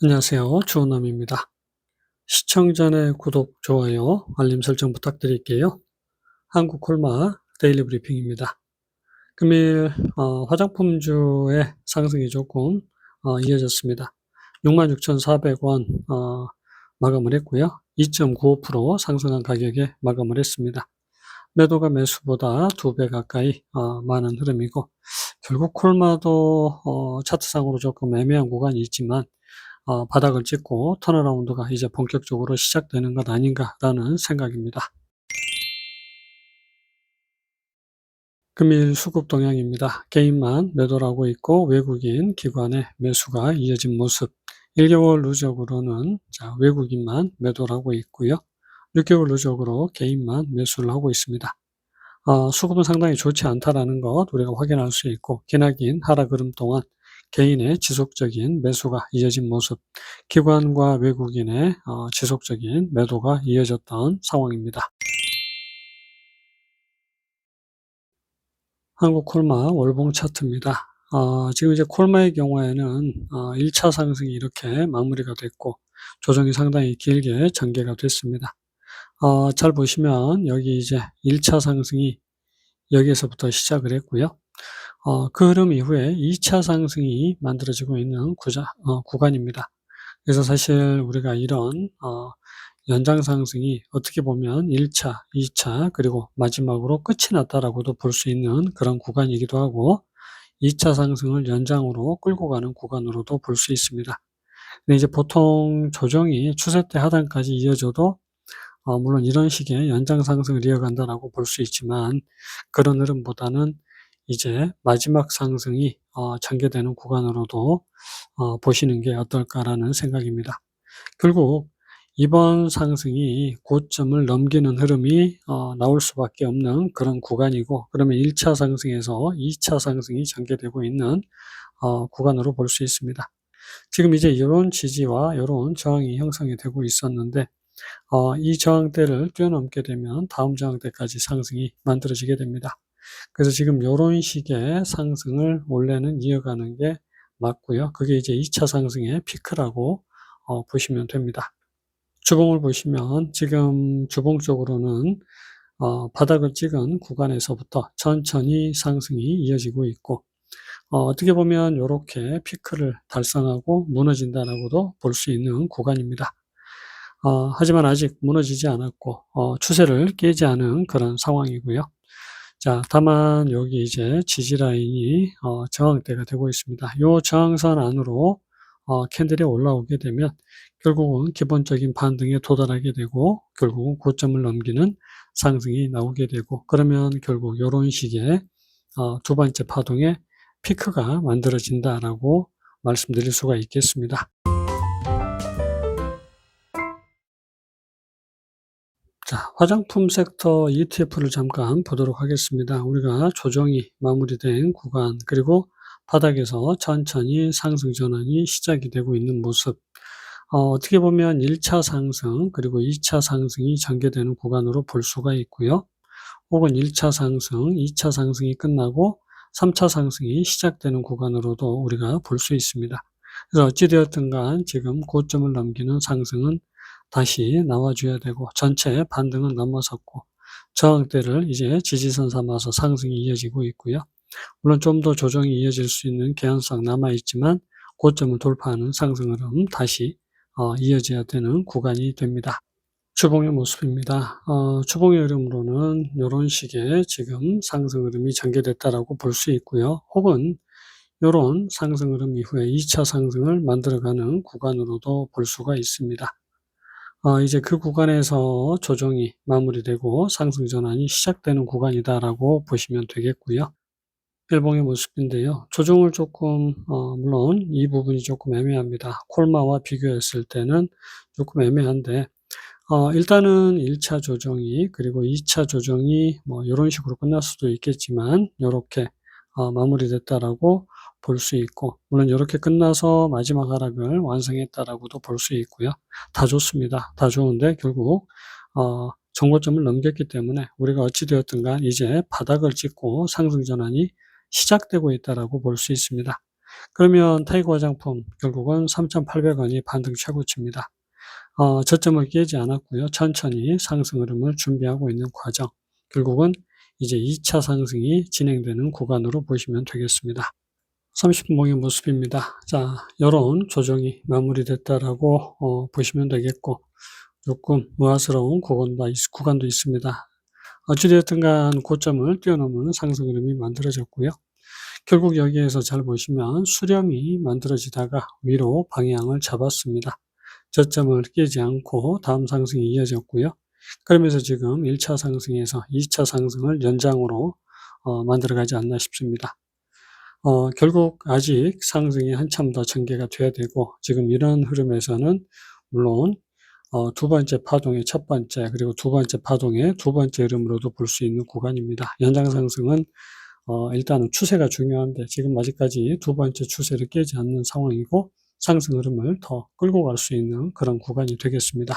안녕하세요. 주원남입니다. 시청 전에 구독, 좋아요, 알림 설정 부탁드릴게요. 한국 콜마 데일리 브리핑입니다. 금일 화장품주의 상승이 조금 이어졌습니다. 66,400원 마감을 했고요. 2.95% 상승한 가격에 마감을 했습니다. 매도가 매수보다 2배 가까이 많은 흐름이고, 결국 콜마도 차트상으로 조금 애매한 구간이 있지만 바닥을 찍고 턴어라운드가 이제 본격적으로 시작되는 것 아닌가라는 생각입니다. 금일 수급 동향입니다. 개인만 매도를 하고 있고 외국인 기관의 매수가 이어진 모습. 1개월 누적으로는 외국인만 매도를 하고 있고요. 6개월 누적으로 개인만 매수를 하고 있습니다. 수급은 상당히 좋지 않다라는 것 우리가 확인할 수 있고, 기나긴 하락 흐름 동안 개인의 지속적인 매수가 이어진 모습, 기관과 외국인의 지속적인 매도가 이어졌던 상황입니다. 한국 콜마 월봉 차트입니다. 지금 이제 콜마의 경우에는 1차 상승이 이렇게 마무리가 됐고, 조정이 상당히 길게 전개가 됐습니다. 잘 보시면 여기 이제 1차 상승이 여기에서부터 시작을 했고요. 그 흐름 이후에 2차 상승이 만들어지고 있는 구간입니다. 그래서 사실 우리가 이런 연장 상승이 어떻게 보면 1차, 2차 그리고 마지막으로 끝이 났다라고도 볼 수 있는 그런 구간이기도 하고, 2차 상승을 연장으로 끌고 가는 구간으로도 볼 수 있습니다. 근데 이제 보통 조정이 추세대 하단까지 이어져도 물론 이런 식의 연장 상승을 이어간다라고 볼 수 있지만, 그런 흐름보다는 이제 마지막 상승이 전개되는 구간으로도 보시는 게 어떨까라는 생각입니다. 결국 이번 상승이 고점을 넘기는 흐름이 나올 수밖에 없는 그런 구간이고, 그러면 1차 상승에서 2차 상승이 전개되고 있는 구간으로 볼 수 있습니다. 지금 이제 이런 지지와 이런 저항이 형성이 되고 있었는데, 이 저항대를 뛰어넘게 되면 다음 저항대까지 상승이 만들어지게 됩니다. 그래서 지금 요런 식의 상승을 원래는 이어가는 게 맞고요. 그게 이제 2차 상승의 피크라고 보시면 됩니다. 주봉을 보시면 지금 주봉 쪽으로는 바닥을 찍은 구간에서부터 천천히 상승이 이어지고 있고, 어떻게 보면 요렇게 피크를 달성하고 무너진다라고도 볼 수 있는 구간입니다. 하지만 아직 무너지지 않았고 추세를 깨지 않은 그런 상황이고요. 자, 다만 여기 이제 지지 라인이 저항대가 되고 있습니다. 요 저항선 안으로 캔들이 올라오게 되면 결국은 기본적인 반등에 도달하게 되고, 결국은 고점을 넘기는 상승이 나오게 되고, 그러면 결국 요런 식의 두 번째 파동의 피크가 만들어진다라고 말씀드릴 수가 있겠습니다. 자, 화장품 섹터 ETF를 잠깐 보도록 하겠습니다. 우리가 조정이 마무리된 구간, 그리고 바닥에서 천천히 상승 전환이 시작이 되고 있는 모습. 어떻게 보면 1차 상승, 그리고 2차 상승이 전개되는 구간으로 볼 수가 있고요. 혹은 1차 상승, 2차 상승이 끝나고 3차 상승이 시작되는 구간으로도 우리가 볼 수 있습니다. 그래서 어찌되었든 간 지금 고점을 넘기는 상승은 다시 나와줘야 되고, 전체 반등은 넘어섰고 저항대를 이제 지지선 삼아서 상승이 이어지고 있고요. 물론 좀 더 조정이 이어질 수 있는 개연성 남아있지만, 고점을 돌파하는 상승 흐름 다시 이어져야 되는 구간이 됩니다. 주봉의 모습입니다. 주봉의 흐름으로는 이런 식의 지금 상승 흐름이 전개됐다라고 볼 수 있고요. 혹은 이런 상승 흐름 이후에 2차 상승을 만들어가는 구간으로도 볼 수가 있습니다. 이제 그 구간에서 조정이 마무리되고 상승 전환이 시작되는 구간이다라고 보시면 되겠고요. 일봉의 모습인데요. 조정을 조금 물론 이 부분이 조금 애매합니다. 콜마와 비교했을 때는 조금 애매한데, 일단은 1차 조정이, 그리고 2차 조정이 뭐 요런 식으로 끝날 수도 있겠지만 요렇게 마무리됐다라고 볼 수 있고, 물론 요렇게 끝나서 마지막 하락을 완성했다라고도 볼 수 있고요. 다 좋습니다. 다 좋은데 결국 정고점을 넘겼기 때문에 우리가 어찌 되었든 간 이제 바닥을 찍고 상승 전환이 시작되고 있다라고 볼 수 있습니다. 그러면 타이거 화장품 결국은 3,800원이 반등 최고치입니다. 저점을 깨지 않았고요. 천천히 상승 흐름을 준비하고 있는 과정. 결국은 이제 2차 상승이 진행되는 구간으로 보시면 되겠습니다. 30분 봉의 모습입니다. 자, 요런 조정이 마무리됐다라고 보시면 되겠고, 조금 우아스러운 구간도 있습니다. 어찌되었든 간 고점을 뛰어넘는 상승 흐름이 만들어졌고요. 결국 여기에서 잘 보시면 수렴이 만들어지다가 위로 방향을 잡았습니다. 저점을 깨지 않고 다음 상승이 이어졌고요. 그러면서 지금 1차 상승에서 2차 상승을 연장으로 만들어가지 않나 싶습니다. 결국 아직 상승이 한참 더 전개가 돼야 되고, 지금 이런 흐름에서는 물론 두 번째 파동의 첫 번째, 그리고 두 번째 파동의 두 번째 흐름으로도 볼 수 있는 구간입니다. 연장 상승은 일단은 추세가 중요한데 지금 아직까지 두 번째 추세를 깨지 않는 상황이고, 상승 흐름을 더 끌고 갈 수 있는 그런 구간이 되겠습니다.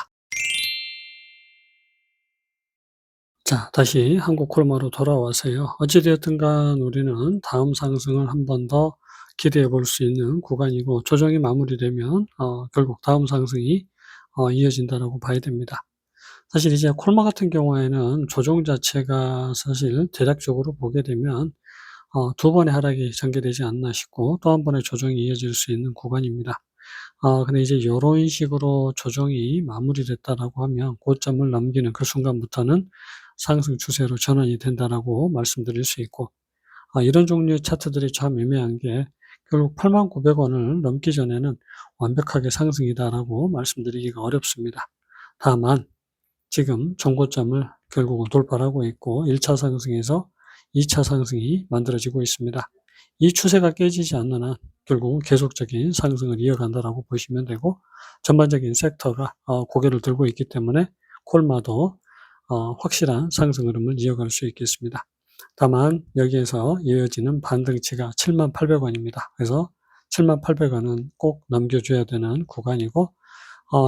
자, 다시 한국 콜마로 돌아와서요. 어찌되었든 간 우리는 다음 상승을 한 번 더 기대해 볼 수 있는 구간이고, 조정이 마무리되면 결국 다음 상승이 이어진다라고 봐야 됩니다. 사실 이제 콜마 같은 경우에는 조정 자체가 사실 대략적으로 보게 되면 두 번의 하락이 전개되지 않나 싶고, 또 한 번의 조정이 이어질 수 있는 구간입니다. 근데 이제 요런 식으로 조정이 마무리됐다라고 하면 고점을 넘기는 그 순간부터는 상승 추세로 전환이 된다라고 말씀드릴 수 있고, 이런 종류의 차트들이 참 애매한 게 결국 89,000원을 넘기 전에는 완벽하게 상승이다라고 말씀드리기가 어렵습니다. 다만 지금 전고점을 결국은 돌파를 하고 있고 1차 상승에서 2차 상승이 만들어지고 있습니다. 이 추세가 깨지지 않는 한 결국은 계속적인 상승을 이어간다라고 보시면 되고, 전반적인 섹터가 고개를 들고 있기 때문에 콜마도 확실한 상승 흐름을 이어갈 수 있겠습니다. 다만 여기에서 이어지는 반등치가 78,000원입니다. 그래서 78,000원은 꼭 넘겨줘야 되는 구간이고,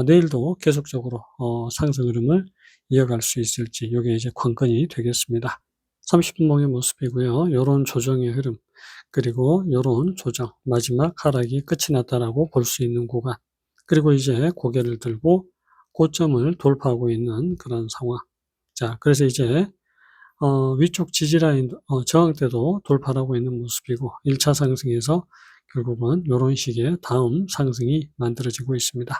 내일도 계속적으로 상승 흐름을 이어갈 수 있을지, 이게 이제 관건이 되겠습니다. 30분 봉의 모습이고요. 요런 조정의 흐름, 그리고 요런 조정, 마지막 하락이 끝이 났다라고 볼 수 있는 구간, 그리고 이제 고개를 들고 고점을 돌파하고 있는 그런 상황. 자, 그래서 이제 위쪽 지지라인 저항대도 돌파를 하고 있는 모습이고, 1차 상승에서 결국은 요런 식의 다음 상승이 만들어지고 있습니다.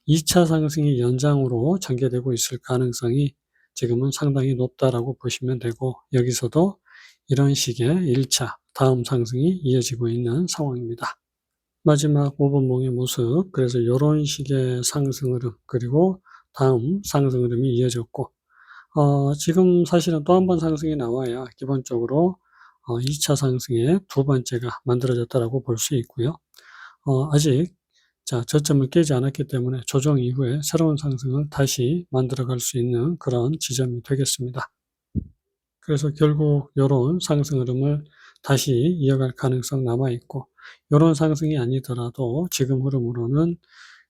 2차 상승이 연장으로 전개되고 있을 가능성이 지금은 상당히 높다라고 보시면 되고, 여기서도 이런 식의 1차 다음 상승이 이어지고 있는 상황입니다. 마지막 5분 봉의 모습, 그래서 이런 식의 상승 흐름, 그리고 다음 상승 흐름이 이어졌고, 지금 사실은 또 한 번 상승이 나와야 기본적으로 2차 상승의 두 번째가 만들어졌다라고 볼 수 있고요. 아직 저점을 깨지 않았기 때문에 조정 이후에 새로운 상승을 다시 만들어갈 수 있는 그런 지점이 되겠습니다. 그래서 결국 요런 상승 흐름을 다시 이어갈 가능성 남아있고, 요런 상승이 아니더라도 지금 흐름으로는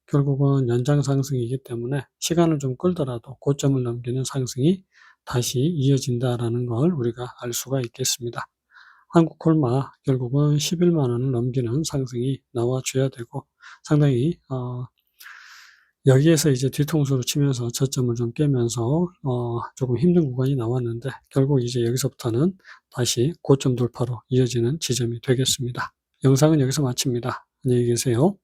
결국은 연장 상승이기 때문에 시간을 좀 끌더라도 고점을 넘기는 상승이 다시 이어진다라는 걸 우리가 알 수가 있겠습니다. 한국 콜마 결국은 11만 원을 넘기는 상승이 나와줘야 되고, 상당히 여기에서 이제 뒤통수를 치면서 저점을 좀 깨면서 조금 힘든 구간이 나왔는데, 결국 이제 여기서부터는 다시 고점 돌파로 이어지는 지점이 되겠습니다. 영상은 여기서 마칩니다. 안녕히 계세요.